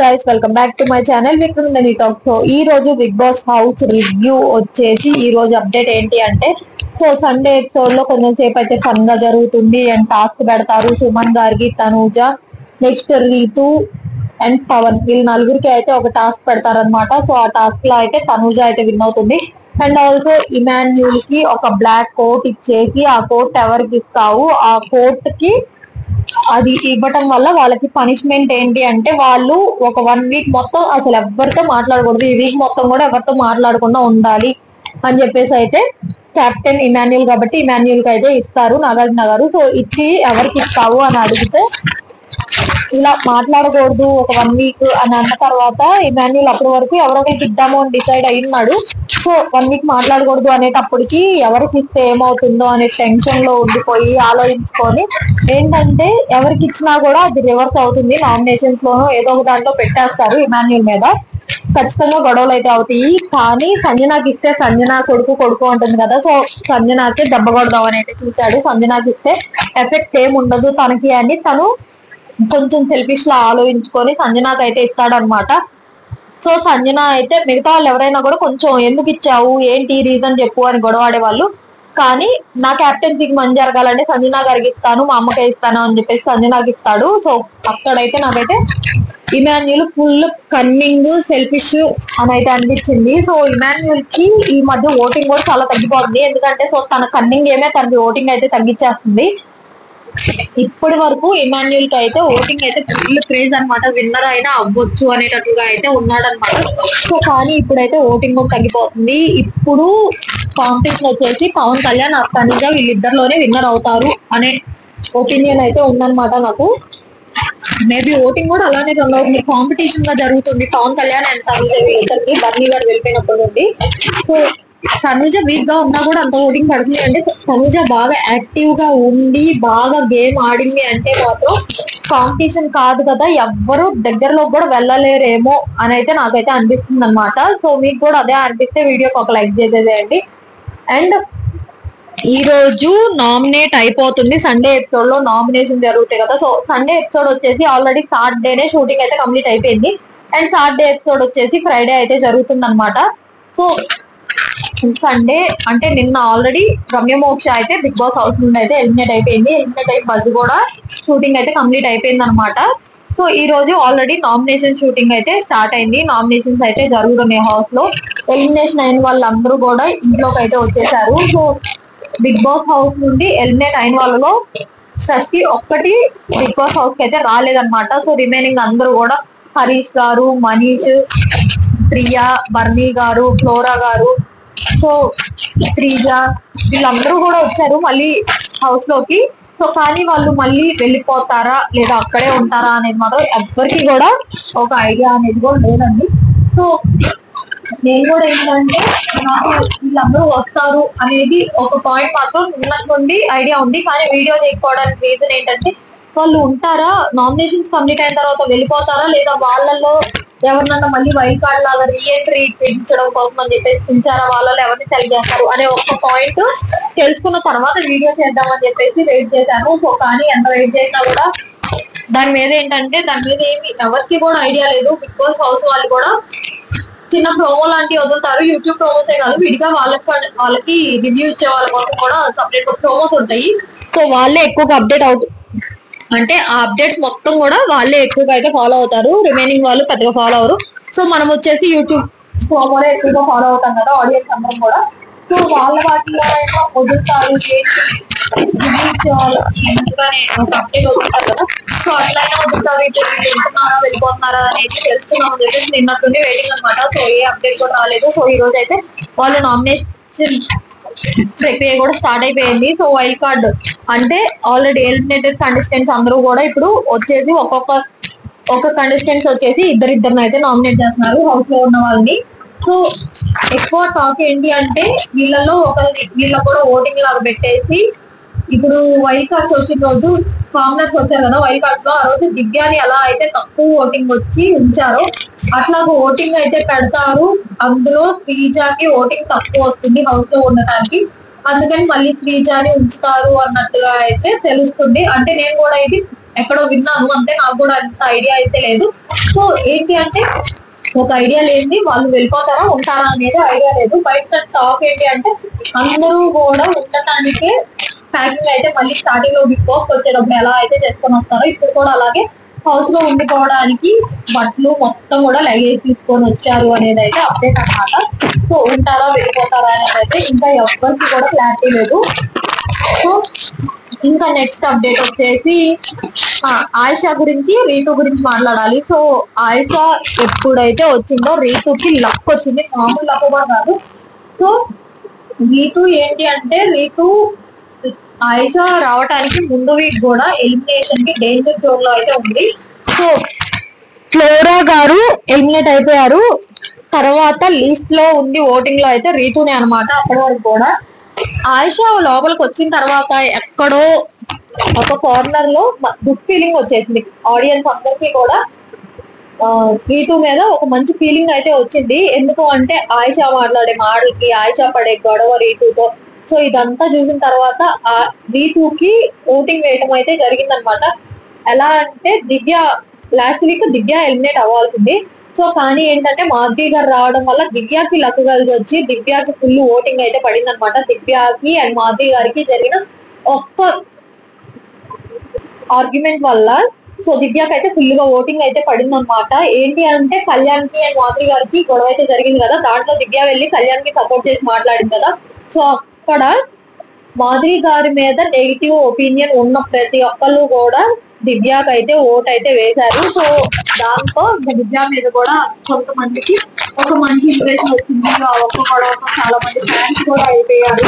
Guys welcome back to my channel Vikram దని talk. So ఈ రోజు బిగ్ బాస్ హౌస్ రివ్యూ వచ్చేసి ఈ రోజు అప్డేట్ ఏంటి అంటే, సో సండే ఎపిసోడ్ లో కొంచెం సేపు అయితే ఫన్ గా జరుగుతుంది అండ్ టాస్క్ పెడతారు. సుమన్ గారికి, తనూజ, నెక్స్ట్ రీతు అండ్ పవన్, వీళ్ళు నలుగురికి అయితే ఒక టాస్క్ పెడతారనమాట. సో ఆ టాస్క్ లో అయితే తనూజ అయితే విన్ అవుతుంది. అండ్ ఆల్సో ఇమాన్యుల్ కి ఒక బ్లాక్ కోట్ ఇచ్చేసి ఆ కోట్ ఎవరికి ఇస్తావు, ఆ కోట్ కి అది ఇవ్వటం వల్ల వాళ్ళకి పనిష్మెంట్ ఏంటి అంటే, వాళ్ళు ఒక 1 వీక్ మొత్తం అసలు ఎవరితో మాట్లాడకూడదు, ఈ వీక్ మొత్తం కూడా ఎవరితో మాట్లాడకుండా ఉండాలి అని చెప్పేసి అయితే కెప్టెన్ ఇమాన్యుల్ కాబట్టి ఇమాన్యుల్ కి అయితే ఇస్తారు నాగార్జున గారు. సో ఇచ్చి ఎవరికి ఇస్తావు అని అడిగితే ఇలా మాట్లాడకూడదు ఒక 1 వీక్ అని అన్న తర్వాత ఇమాన్యుల్ అప్పటి వరకు ఎవరొకరికి ఇద్దామో అని డిసైడ్ అయినాడు. సో 1 వీక్ మాట్లాడకూడదు అనేటప్పటికి ఎవరికి ఇస్తే ఏమవుతుందో అనే టెన్షన్ లో ఉండిపోయి ఆలోచించుకొని ఏంటంటే ఎవరికి ఇచ్చినా కూడా అది రివర్స్ అవుతుంది, నామినేషన్స్ లోనూ ఏదో ఒక దాంట్లో పెట్టేస్తారు ఇమాన్యుల్ మీద, ఖచ్చితంగా గొడవలు అయితే అవుతాయి. కానీ సంజనాకి ఇస్తే సంజన కొడుకు ఉంటుంది కదా, సో సంజనాకి దెబ్బ కొడదాం అని అయితే చూశాడు. సంజనాకి ఇస్తే ఎఫెక్ట్ ఏమి ఉండదు తనకి అని తను కొంచెం సెల్ఫిష్ లా ఆలోచించుకొని సంజనాకి అయితే ఇస్తాడనమాట. సో సంజన అయితే మిగతా వాళ్ళు ఎవరైనా కూడా కొంచెం ఎందుకు ఇచ్చావు, ఏంటి రీజన్ చెప్పు అని గొడవాడే వాళ్ళు. కానీ నా క్యాప్టెన్సీకి మంచి జరగాలంటే సంజనా గారికి ఇస్తాను, మా అమ్మకే ఇస్తాను అని చెప్పేసి సంజనాకి ఇస్తాడు. సో అక్కడైతే నాకైతే ఇమాన్యుల్ ఫుల్ కన్నింగ్, సెల్ఫిష్ అని అయితే అనిపించింది. సో ఇమాన్యుల్ కి ఈ మధ్య ఓటింగ్ కూడా చాలా తగ్గిపోతుంది, ఎందుకంటే సో తన కన్నింగ్ ఏమే తనకి ఓటింగ్ అయితే తగ్గించేస్తుంది. ఇప్పటి వరకు ఇమాన్యుల్ కి అయితే ఓటింగ్ అయితే ఫుల్ క్రేజ్ అనమాట, విన్నర్ అయినా అవ్వచ్చు అనేటట్టుగా అయితే ఉన్నాడనమాట. సో కానీ ఇప్పుడైతే ఓటింగ్ కూడా తగ్గిపోతుంది. ఇప్పుడు కాంపిటీషన్ వచ్చేసి పవన్ కళ్యాణ్, తనుజ వీళ్ళిద్దరిలోనే విన్నర్ అవుతారు అనే ఒపీనియన్ అయితే ఉందన్నమాట నాకు. మేబీ ఓటింగ్ కూడా అలానే రన్ అవుతుంది, కాంపిటీషన్ గా జరుగుతుంది పవన్ కళ్యాణ్ అండ్ తనుజ వీళ్ళిద్దరికి, బర్నీ గారు వెళ్ళిపోయినప్పటి నుండి. సో తనుజ వీక్ గా ఉన్నా కూడా అంత ఓటింగ్ పడుతుంది అంటే, తనుజ బాగా యాక్టివ్ గా ఉండి బాగా గేమ్ ఆడింది అంటే మాత్రం కాంపిటీషన్ కాదు కదా, ఎవ్వరు దగ్గరలో కూడా వెళ్ళలేరేమో అని అయితే నాకైతే అనిపిస్తుంది అనమాట. సో మీకు కూడా అదే అనిపిస్తే వీడియోకి ఒక లైక్ చేసేసేయండి. అండ్ ఈ రోజు నామినేట్ అయిపోతుంది, సండే ఎపిసోడ్ లో నామినేషన్ జరుగుతాయి కదా. సో సండే ఎపిసోడ్ వచ్చేసి ఆల్రెడీ సాటర్డేనే షూటింగ్ అయితే కంప్లీట్ అయిపోయింది అండ్ సాటర్డే ఎపిసోడ్ వచ్చేసి ఫ్రైడే అయితే జరుగుతుంది అనమాట. సో సండే అంటే నిన్న ఆల్రెడీ రమ్యమోక్ష అయితే బిగ్ బాస్ హౌస్ నుండి అయితే ఎలిమినేట్ అయిపోయింది, ఎలిమినేట్ అయి బజ్ కూడా షూటింగ్ అయితే కంప్లీట్ అయిపోయింది అనమాట. సో ఈ రోజు ఆల్రెడీ నామినేషన్ షూటింగ్ అయితే స్టార్ట్ అయింది, నామినేషన్స్ అయితే జరుగుతున్నాయి హౌస్ లో. ఎలిమినేషన్ అయిన వాళ్ళందరూ కూడా ఇంట్లోకి అయితే వచ్చేసారు. సో బిగ్ బాస్ హౌస్ నుండి ఎలిమినేట్ అయిన వాళ్ళలో షష్ఠి ఒక్కటి బిగ్ బాస్ హౌస్ కి అయితే రాలేదన్నమాట. సో రిమైనింగ్ అందరూ కూడా హరీష్ గారు, మనీష్, ప్రియా, బర్నీ గారు, ఫ్లోరా గారు, సో శ్రీజ వీళ్ళందరూ కూడా వచ్చారు మళ్ళీ హౌస్ లోకి. సో కానీ వాళ్ళు మళ్ళీ వెళ్ళిపోతారా లేదా అక్కడే ఉంటారా అనేది మాత్రం ఎవ్వరికి కూడా ఒక ఐడియా అనేది కూడా లేదండి. సో నేను కూడా ఏంటంటే నాకు వీళ్ళందరూ వస్తారు అనేది ఒక పాయింట్ మాత్రం నిన్నటి నుండి ఐడియా ఉంది, కానీ వీడియో చేయకపోవడానికి రీజన్ ఏంటంటే వాళ్ళు ఉంటారా, నామినేషన్స్ కంప్లీట్ అయిన తర్వాత వెళ్ళిపోతారా లేదా వాళ్ళలో ఎవరినన్నా మళ్ళీ వైల్డ్ కార్డ్ లాగా రీఎంట్రీ పెంచడం కోసం అని చెప్పేసి పిలిచారా, వాళ్ళలో ఎవరిని సెలెక్ట్ చేస్తారు అనే ఒక పాయింట్ తెలుసుకున్న తర్వాత వీడియో చేద్దామని చెప్పేసి వెయిట్ చేశాను. సో కానీ ఎంత వెయిట్ చేసినా కూడా దాని మీద ఏంటంటే దాని మీద ఏమి ఎవరికి కూడా ఐడియా లేదు. బిగ్ బాస్ హౌస్ వాళ్ళు కూడా చిన్న ప్రోమో లాంటివి వదులుతారు, యూట్యూబ్ ప్రోమోసే కాదు విడిగా వాళ్ళకి రివ్యూ ఇచ్చే వాళ్ళ కోసం కూడా సపరేట్ గా ప్రోమోస్ ఉంటాయి. సో వాళ్ళే ఎక్కువగా అప్డేట్ అంటే ఆ అప్డేట్స్ మొత్తం కూడా వాళ్ళే ఎక్కువగా అయితే ఫాలో అవుతారు, రిమైనింగ్ వాళ్ళు పెద్దగా ఫాలో అవరు. సో మనం వచ్చేసి యూట్యూబ్ ప్రోమోనే ఎక్కువగా ఫాలో అవుతాం కదా ఆడియన్స్ అందరం కూడా. సో వాళ్ళ వాటిలో అయినా వదులుతారు, అప్డేట్ వదులుతారు కదా. సో అట్లయినా వదులుతారు, ఇప్పుడు వెళ్తున్నారా వెళ్ళిపోతున్నారా అనేది తెలుసుకున్నాం అని చెప్పేసి నిన్నట్టుండి వెయిటింగ్ అనమాట. సో ఏ అప్డేట్ కూడా రాలేదు. సో ఈ రోజు అయితే వాళ్ళు నామినేషన్ ప్రక్రియ కూడా స్టార్ట్ అయిపోయింది. సో వైల్డ్ కార్డ్ అంటే ఆల్రెడీ ఎలిమినేటెడ్ కంటెస్టెంట్స్ అందరూ కూడా ఇప్పుడు వచ్చేసి ఒక్కొక్క కంటెస్టెంట్స్ వచ్చేసి ఇద్దరిని అయితే నామినేట్ చేస్తున్నారు హౌస్ లో ఉన్న వాళ్ళని. సో ఎక్కువ టాక్ ఏంటి అంటే వీళ్ళలో వీళ్ళ కూడా ఓటింగ్ లాగా పెట్టేసి, ఇప్పుడు వైల్డ్ కార్డ్స్ వచ్చిన రోజు కామనర్స్ వచ్చారు కదా వైల్డ్ కార్డ్స్ లో, ఆ రోజు దివ్యాని ఎలా అయితే తక్కువ ఓటింగ్ వచ్చి ఉంచారో అట్లాగ ఓటింగ్ అయితే పెడతారు. అందులో శ్రీజాకి ఓటింగ్ తక్కువ వస్తుంది హౌస్ లో ఉండటానికి, అందుకని మళ్ళీ శ్రీజాని ఉంచుతారు అన్నట్టుగా అయితే తెలుస్తుంది. అంటే నేను కూడా ఇది ఎక్కడో విన్నాను అంతే, నాకు కూడా అంత ఐడియా అయితే లేదు. సో ఏంటి అంటే ఒక ఐడియా లేని వాళ్ళు వెళ్ళిపోతారా ఉంటారా అనేది ఐడియా లేదు. బయట టాక్ ఏంటి అంటే అందరూ కూడా ఉండటానికే ప్యాకింగ్ అయితే మళ్ళీ స్టార్టింగ్ లో బిగ్ బాస్ వచ్చేటప్పుడు ఎలా అయితే చేసుకొని వస్తారో ఇప్పుడు కూడా అలాగే హౌస్ లో ఉండిపోవడానికి బట్టలు మొత్తం కూడా లగేజ్ తీసుకొని వచ్చారు అనేది అయితే అప్డేట్ అన్నమాట. సో ఉంటారా వెళ్ళిపోతారా అనేది అయితే ఇంకా ఎవరికి కూడా క్లారిటీ లేదు. సో ఇంకా నెక్స్ట్ అప్డేట్ వచ్చేసి ఆయిషా గురించి, రీతు గురించి మాట్లాడాలి. సో ఆయిషా ఎప్పుడైతే వచ్చిందో రీతుకి లక్ వచ్చింది, మామూలు లక్ కూడా కాదు. సో రీతు ఏంటి అంటే రీతు ఆయిషా రావడానికి ముందు వీక్ కూడా ఎలిమినేషన్ కి డేంజర్ జోన్ లో అయితే ఉంది. సో ఫ్లోరా గారు ఎలిమినేట్ అయిపోయారు. తర్వాత లిస్ట్ లో ఉండి ఓటింగ్ లో అయితే రీతునే అనమాట. అప్పటి వరకు కూడా ఆయిషా లోపలికి వచ్చిన తర్వాత ఎక్కడో ఒక కార్నర్ లో గుడ్ ఫీలింగ్ వచ్చేసింది ఆడియన్స్ అందరికీ కూడా. రీతు మీద ఒక మంచి ఫీలింగ్ అయితే వచ్చింది. ఎందుకు అంటే ఆయిషా మాట్లాడే మాటలకి, ఆయిషా పడే గొడవ రీతుతో, సో ఇదంతా చూసిన తర్వాత ఆ రీతుకి ఓటింగ్ వేయడం అయితే జరిగిందనమాట. ఎలా అంటే దివ్య లాస్ట్ వీక్ దివ్య ఎలిమినేట్ అవ్వాల్సింది. సో కానీ ఏంటంటే మాధవి గారు రావడం వల్ల దివ్యాకి లక్ కలిసి వచ్చి దివ్యాకి ఫుల్ ఓటింగ్ అయితే పడింది అనమాట. దివ్యాకి అండ్ మాధవి గారికి జరిగిన ఒక్క ఆర్గ్యుమెంట్ వల్ల సో దివ్యాకి అయితే ఫుల్ గా ఓటింగ్ అయితే పడింది అనమాట. ఏంటి అంటే కళ్యాణ్ కి అండ్ మాధవి గారికి గొడవ అయితే జరిగింది కదా, దాంట్లో దివ్య వెళ్ళి కళ్యాణ్ కి సపోర్ట్ చేసి మాట్లాడింది కదా. సో అక్కడ మాధవి గారి మీద నెగిటివ్ ఒపీనియన్ ఉన్న ప్రతి ఒక్కళ్ళు కూడా దివ్యాకి అయితే ఓట్ అయితే వేశారు. సో దాంతో దివ్య మీద కూడా కొంతమందికి ఒక మంచి ఇంప్రెషన్ వచ్చింది. ఆ ఒక్క గొడవతో చాలా మంది ఫ్యాన్స్ కూడా అయిపోయారు.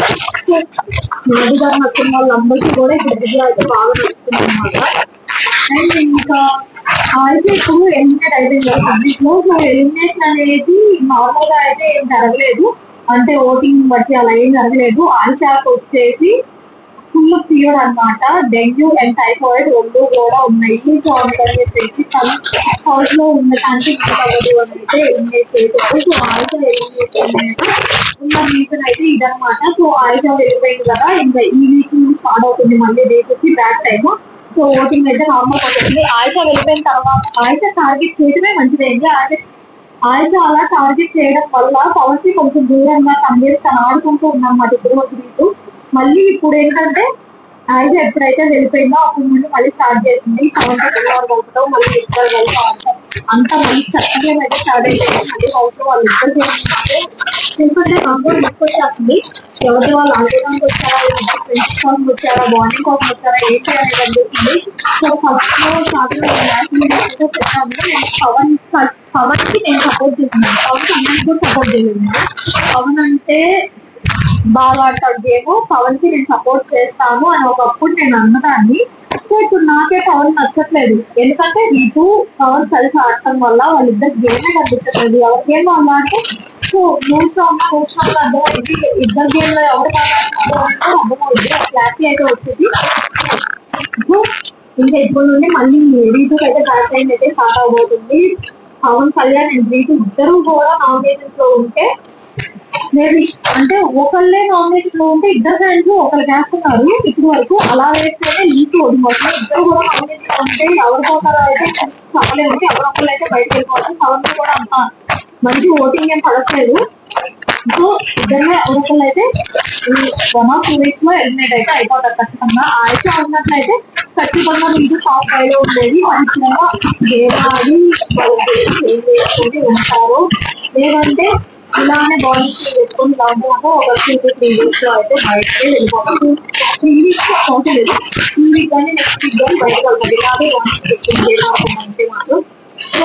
మాధవి గారు నచ్చిన వాళ్ళందరికీ కూడా ఇప్పుడు దివ్య అయితే బాగా నచ్చుతుంది అనమాట. అండ్ ఇంకా అయితే ఇప్పుడు ఎలిమినేట్ అయిపోయింది పబ్లిక్ లో. సో ఎలిమినేషన్ అనేది నార్మల్ గా అయితే ఏం జరగలేదు, అంటే ఓటింగ్ బట్టి అలా ఏం జరగలేదు. ఆయిషాకి వచ్చేసి ఫుల్ ఫీవర్ అనమాట, డెంగ్యూ అండ్ టైఫాయిడ్ రెండు కూడా ఉన్నాయి. సో అందుకని చెప్పేసి తను హౌస్ లో ఉండటానికి అవ్వదు అని అయితే ఎలిమినేట్ చేశారు. సో ఆయిషా ఎలిమినేట్ ఉన్న రీజన్ అయితే ఇదనమాట. సో ఆయిషా వెళ్ళిపోయింది కదా, ఇంకా ఈ వీక్ నుంచి స్టార్ట్ అవుతుంది మళ్ళీ రేపుకి బ్యాక్ టైమ్. సో ఓటింగ్ అయితే నార్మల్ అవుతుంది. ఆయిషా వెళ్ళిపోయిన తర్వాత ఆయిషా టార్గెట్ చేయడమే మంచిదైంది. ఆయిషా అలా టార్గెట్ చేయడం వల్ల పవన్ కి కొంచెం దూరంగా తను ఆడుకుంటూ ఉన్నమాట ఇప్పుడు వరకు. మళ్ళీ ఇప్పుడు ఏంటంటే ఆయిషా ఎప్పుడైతే వెళ్ళిపోయిందో అప్పుడు నుండి మళ్ళీ స్టార్ట్ చేసింది పవన్ తో పిల్లలు కలుపుతాం, మళ్ళీ ఇద్దరు కలిసి ఆడతాం అంతా మళ్ళీ చక్కగా అయితే స్టార్ట్ అయిపోయింది. మళ్ళీ హౌస్ లో వాళ్ళు ఇద్దరు ఎందుకంటే నాకు కూడా తీసుకొచ్చేస్తుంది ఎవరి వాళ్ళు ఆడడానికి వచ్చారా, ఫ్రెండ్స్ కోసం వచ్చారా, బాండింగ్ కోసం వచ్చారా ఏంటి అనేది అనిపిస్తుంది. సో ఫస్ట్ లో స్టార్టింగ్ అయితే పెట్టాము, పవన్ కి నేను సపోర్ట్ చేస్తున్నాను, పవన్ కి అందరికి కూడా సపోర్ట్ చేయలేదు. పవన్ అంటే బాగా ఆడతాడు గేమ్, పవన్ కి నేను సపోర్ట్ చేస్తాను అని ఒకప్పుడు నేను అన్నదాన్ని. సో ఇప్పుడు నాకే పవన్ నచ్చట్లేదు, ఎందుకంటే రీతు పవన్ కలిసి ఆడటం వల్ల వాళ్ళిద్దరు గేమే కనిపించట్లేదు. ఎవరి గేమ్ వాళ్ళు అంటే సో నూట్రాంగ్ అర్థమైంది, ఇద్దరు గేమ్ లో ఎవరు బాగా అర్థమైంది, క్లారిటీ అయితే వచ్చింది. ఇంకా ఇప్పుడు నుండి మళ్ళీ రీతుకి అయితే బ్యాక్ టైం అయితే స్టార్ట్ అవబోతుంది. పవన్ కళ్యాణ్ అండ్ రీతు ఇద్దరు కూడా నామినేషన్స్ లో ఉంటే మేబీ అంటే ఒకళ్ళే నామినేషన్ లో ఉంటే ఇద్దరు ఫ్యాన్స్ ఒకరు వేస్తున్నారు ఇప్పుడు వరకు, అలా వేస్తేనే లీక్ ఓడిపోతుంది. ఇద్దరు కూడా నామినేషన్ లో ఉంటే ఎవరు పోతారో అయితే చెప్పలేదు, ఎవరొకళ్ళు అయితే బయటకు వెళ్ళిపోతారు. పవన్ కూడా అంత మంచి ఓటింగ్ ఏం పడట్లేదు. సో ఇద్దరే ఒకళ్ళు అయితే 1 or 2 weeks లో ఎలిమినేట్ అయితే అయిపోతారు ఖచ్చితంగా. ఆయిషా ఉన్నట్లయితే ఖచ్చితంగా మీకు టాప్ 5 లో ఉండేది. మంచిగా దేవాడి ఏం చేసుకుంటూ ఉంటారు, లేదంటే ఇలానే బాడీ పెట్టుకుని దాంట్లో ఒక 2 to 3 weeks లో అయితే బయటకి వెళ్ళిపోతారు. 3 weeks అవసరం, ఈ వీక్ కానీ నెక్స్ట్ వీక్ కానీ బయటకు వెళ్తారు. ఇలాగే బాడీ పెట్టుకుని అంటే మాత్రం. సో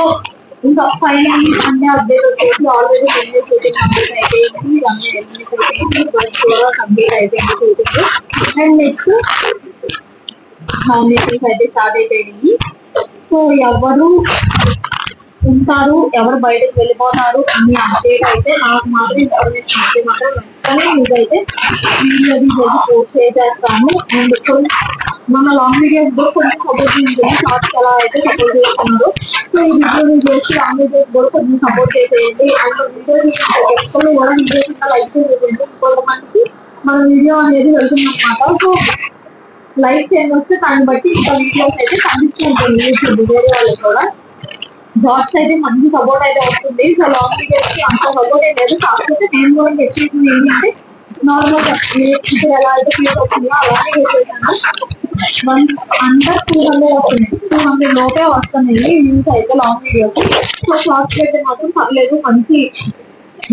ఇంకా ఫైనల్ అన్ని అప్డేట్ వచ్చేసి ఆల్రెడీ షూటింగ్ కంప్లీట్ అయిపోయింది, కంప్లీట్ అయిపోయింది షూటింగ్. అండ్ నెక్స్ట్ నామినేషన్స్ అయితే స్టార్ట్ అయిపోయింది. సో ఎవరు ఉంటారు, ఎవరు బయటకు వెళ్ళిపోతారు అనే అప్డేట్ అయితే నాకు మాత్రం ఇన్ఫర్మేషన్ అయితే మాత్రం వెంటనే మీకైతే వీడియో తీసేసి పోస్ట్ చేసేస్తాను. అండ్ మన లాంగ్ వీడియోస్ కూడా కొంచెం సపోర్ట్ చేయండి, షార్ట్స్ అలా అయితే సపోర్ట్ చేస్తున్నారు. సో ఈ వీడియో చేసి లాంగ్ వీడియోస్ కూడా కొంచెం సపోర్ట్ చేసేయండి. అండ్ వీడియో ఎప్పుడు కూడా వీడియోస్ లైక్ చేసేయండి, కొంతమందికి మన వీడియో అనేది వెళ్తుంది అనమాట. సో లైక్ చేయండి వస్తే దాన్ని బట్టి ఇంకా వీడియోస్ అయితే కనిపిస్తూ ఉంటుంది యూట్యూబ్ వేరే వాళ్ళకి కూడా. జాబ్స్ అయితే మంచి సపోర్ట్ అయితే వస్తుంది. సో లాంగ్ వీడియోస్ కి అంత సపోర్ట్ అయితే లేదు. కాకపోతే నేను కూడా చెప్పేసింది ఏంటంటే నార్మల్ గా ఇప్పుడు ఎలా అయితే ఫీల్ అవుతుందో అలానే చేసేసాను. అండర్ 200 వస్తున్నాయి, 200 లోపే వస్తున్నాయి వ్యూస్ అయితే లాంగ్ వీడియోస్. సో షార్ట్స్ అయితే మాత్రం పర్లేదు, మంచి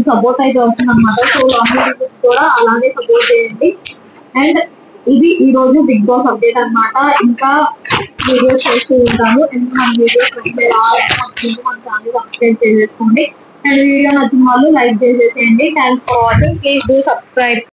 సపోర్ట్ అయితే వస్తుంది అనమాట. సో లాంగ్ వీడియోస్ కూడా అలాగే సపోర్ట్ చేయండి. అండ్ ఇది ఈ రోజు బిగ్ బాస్ అప్డేట్ అనమాట. ఇంకా వీడియోస్ చేస్తూ ఉంటాను. అండ్ మన వీడియోస్ మన ఛానల్ సబ్స్క్రైబ్ చేసేసుకోండి. అండ్ వీడియో నచ్చిన వాళ్ళు లైక్ చేసేసేయండి. Thanks for watching. Please do subscribe.